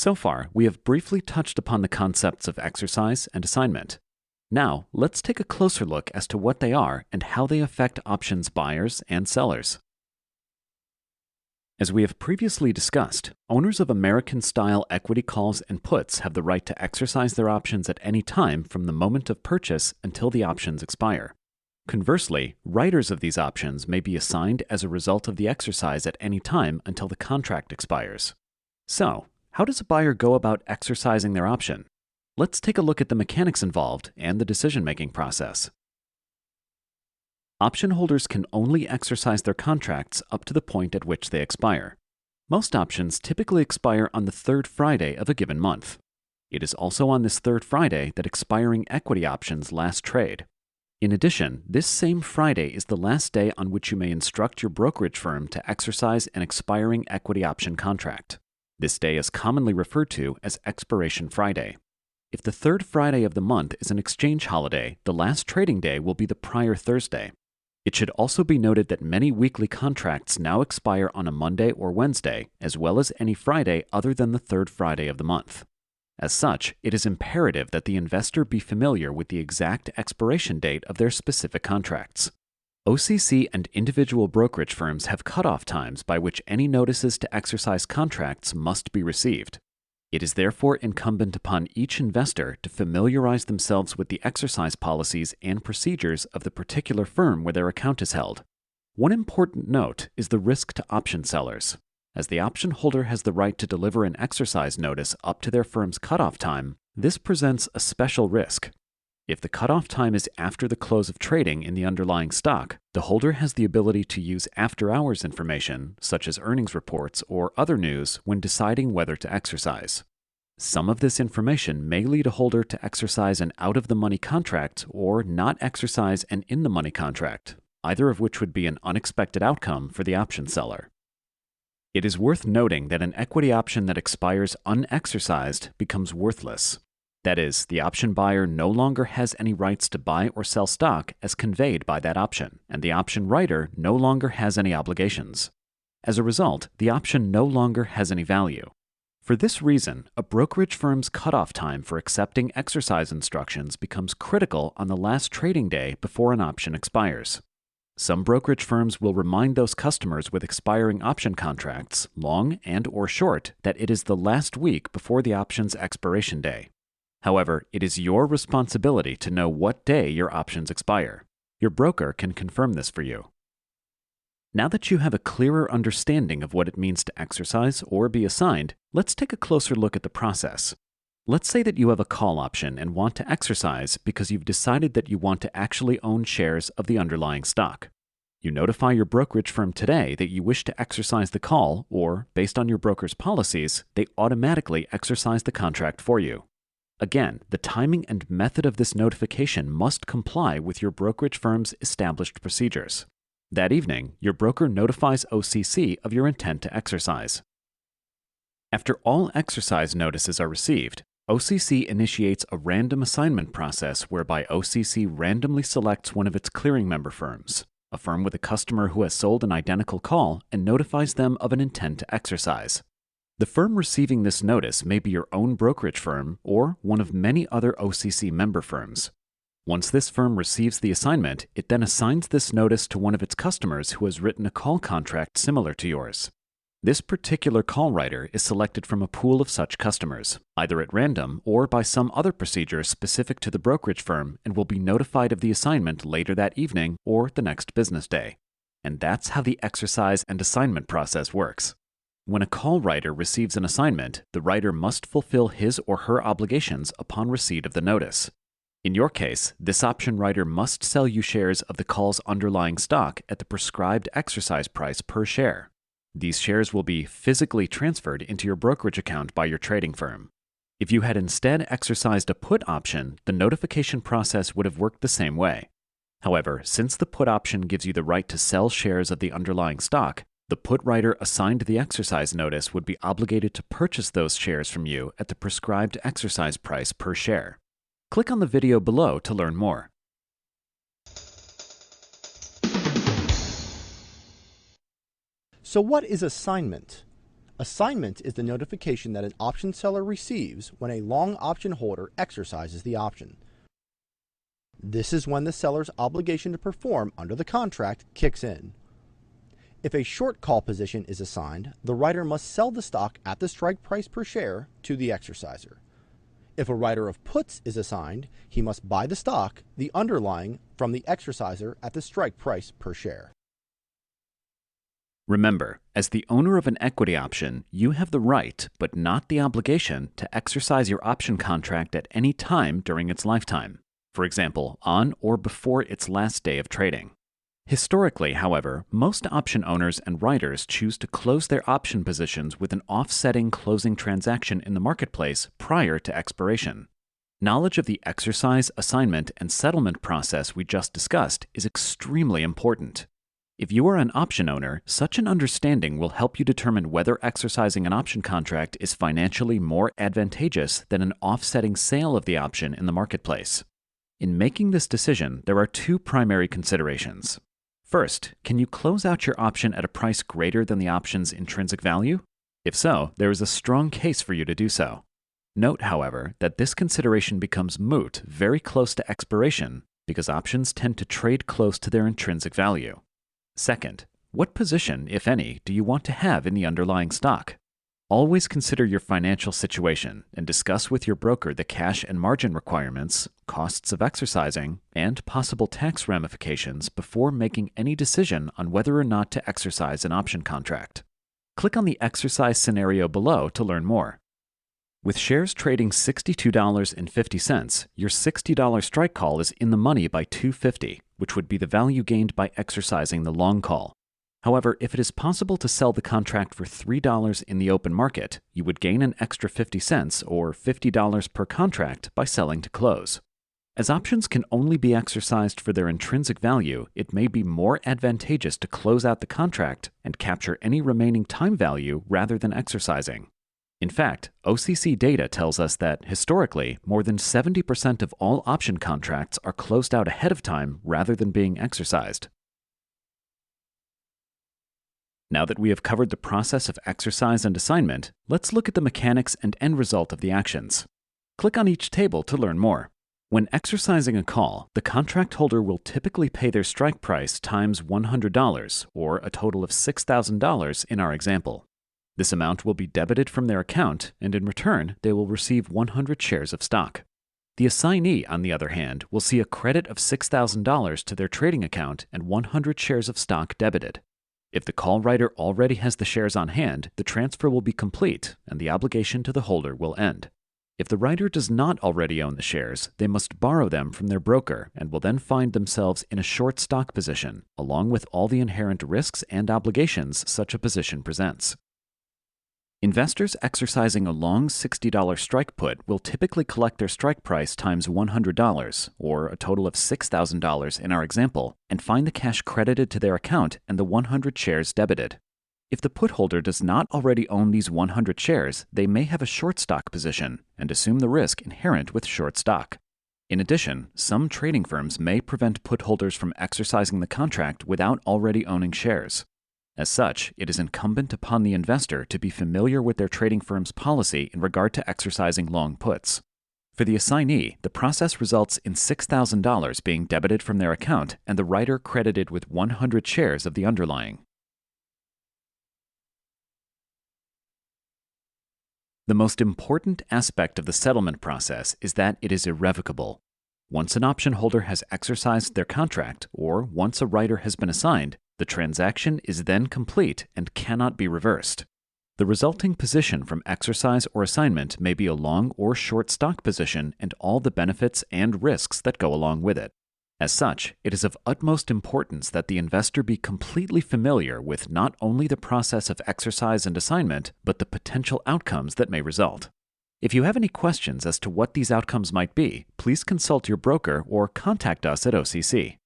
So far, we have briefly touched upon the concepts of exercise and assignment. Now, let's take a closer look as to what they are and how they affect options buyers and sellers. As we have previously discussed, owners of American-style equity calls and puts have the right to exercise their options at any time from the moment of purchase until the options expire. Conversely, writers of these options may be assigned as a result of the exercise at any time until the contract expires. So, how does a buyer go about exercising their option? Let's take a look at the mechanics involved and the decision-making process. Option holders can only exercise their contracts up to the point at which they expire. Most options typically expire on the third Friday of a given month. It is also on this third Friday that expiring equity options last trade. In addition, this same Friday is the last day on which you may instruct your brokerage firm to exercise an expiring equity option contract. This day is commonly referred to as Expiration Friday. If the third Friday of the month is an exchange holiday, the last trading day will be the prior Thursday. It should also be noted that many weekly contracts now expire on a Monday or Wednesday, as well as any Friday other than the third Friday of the month. As such, it is imperative that the investor be familiar with the exact expiration date of their specific contracts. OCC and individual brokerage firms have cutoff times by which any notices to exercise contracts must be received. It is therefore incumbent upon each investor to familiarize themselves with the exercise policies and procedures of the particular firm where their account is held. One important note is the risk to option sellers. As the option holder has the right to deliver an exercise notice up to their firm's cutoff time, this presents a special risk. If the cutoff time is after the close of trading in the underlying stock, the holder has the ability to use after-hours information, such as earnings reports or other news, when deciding whether to exercise. Some of this information may lead a holder to exercise an out-of-the-money contract or not exercise an in-the-money contract, either of which would be an unexpected outcome for the option seller. It is worth noting that an equity option that expires unexercised becomes worthless. That is, the option buyer no longer has any rights to buy or sell stock as conveyed by that option, and the option writer no longer has any obligations. As a result, the option no longer has any value. For this reason, a brokerage firm's cutoff time for accepting exercise instructions becomes critical on the last trading day before an option expires. Some brokerage firms will remind those customers with expiring option contracts, long and/or short, that it is the last week before the option's expiration day. However, it is your responsibility to know what day your options expire. Your broker can confirm this for you. Now that you have a clearer understanding of what it means to exercise or be assigned, let's take a closer look at the process. Let's say that you have a call option and want to exercise because you've decided that you want to actually own shares of the underlying stock. You notify your brokerage firm today that you wish to exercise the call, or, based on your broker's policies, they automatically exercise the contract for you. Again, the timing and method of this notification must comply with your brokerage firm's established procedures. That evening, your broker notifies OCC of your intent to exercise. After all exercise notices are received, OCC initiates a random assignment process whereby OCC randomly selects one of its clearing member firms, a firm with a customer who has sold an identical call, and notifies them of an intent to exercise. The firm receiving this notice may be your own brokerage firm or one of many other OCC member firms. Once this firm receives the assignment, it then assigns this notice to one of its customers who has written a call contract similar to yours. This particular call writer is selected from a pool of such customers, either at random or by some other procedure specific to the brokerage firm, and will be notified of the assignment later that evening or the next business day. And that's how the exercise and assignment process works. When a call writer receives an assignment, the writer must fulfill his or her obligations upon receipt of the notice. In your case, this option writer must sell you shares of the call's underlying stock at the prescribed exercise price per share. These shares will be physically transferred into your brokerage account by your trading firm. If you had instead exercised a put option, the notification process would have worked the same way. However, since the put option gives you the right to sell shares of the underlying stock, the put writer assigned the exercise notice would be obligated to purchase those shares from you at the prescribed exercise price per share. Click on the video below to learn more. So what is assignment? Assignment is the notification that an option seller receives when a long option holder exercises the option. This is when the seller's obligation to perform under the contract kicks in. If a short call position is assigned, the writer must sell the stock at the strike price per share to the exerciser. If a writer of puts is assigned, he must buy the stock, the underlying, from the exerciser at the strike price per share. Remember, as the owner of an equity option, you have the right, but not the obligation, to exercise your option contract at any time during its lifetime, for example, on or before its last day of trading. Historically, however, most option owners and writers choose to close their option positions with an offsetting closing transaction in the marketplace prior to expiration. Knowledge of the exercise, assignment, and settlement process we just discussed is extremely important. If you are an option owner, such an understanding will help you determine whether exercising an option contract is financially more advantageous than an offsetting sale of the option in the marketplace. In making this decision, there are two primary considerations. First, can you close out your option at a price greater than the option's intrinsic value? If so, there is a strong case for you to do so. Note, however, that this consideration becomes moot very close to expiration because options tend to trade close to their intrinsic value. Second, what position, if any, do you want to have in the underlying stock? Always consider your financial situation and discuss with your broker the cash and margin requirements, costs of exercising, and possible tax ramifications before making any decision on whether or not to exercise an option contract. Click on the exercise scenario below to learn more. With shares trading $62.50, your $60 strike call is in the money by $2.50, which would be the value gained by exercising the long call. However, if it is possible to sell the contract for $3 in the open market, you would gain an extra 50 cents or $50 per contract by selling to close. As options can only be exercised for their intrinsic value, it may be more advantageous to close out the contract and capture any remaining time value rather than exercising. In fact, OCC data tells us that, historically, more than 70% of all option contracts are closed out ahead of time rather than being exercised. Now that we have covered the process of exercise and assignment, let's look at the mechanics and end result of the actions. Click on each table to learn more. When exercising a call, the contract holder will typically pay their strike price times $100, or a total of $6,000 in our example. This amount will be debited from their account, and in return, they will receive 100 shares of stock. The assignee, on the other hand, will see a credit of $6,000 to their trading account and 100 shares of stock debited. If the call writer already has the shares on hand, the transfer will be complete, and the obligation to the holder will end. If the writer does not already own the shares, they must borrow them from their broker and will then find themselves in a short stock position, along with all the inherent risks and obligations such a position presents. Investors exercising a long $60 strike put will typically collect their strike price times $100, or a total of $6,000 in our example, and find the cash credited to their account and the 100 shares debited. If the put holder does not already own these 100 shares, they may have a short stock position and assume the risk inherent with short stock. In addition, some trading firms may prevent put holders from exercising the contract without already owning shares. As such, it is incumbent upon the investor to be familiar with their trading firm's policy in regard to exercising long puts. For the assignee, the process results in $6,000 being debited from their account and the writer credited with 100 shares of the underlying. The most important aspect of the settlement process is that it is irrevocable. Once an option holder has exercised their contract, or once a writer has been assigned, the transaction is then complete and cannot be reversed. The resulting position from exercise or assignment may be a long or short stock position and all the benefits and risks that go along with it. As such, it is of utmost importance that the investor be completely familiar with not only the process of exercise and assignment, but the potential outcomes that may result. If you have any questions as to what these outcomes might be, please consult your broker or contact us at OCC.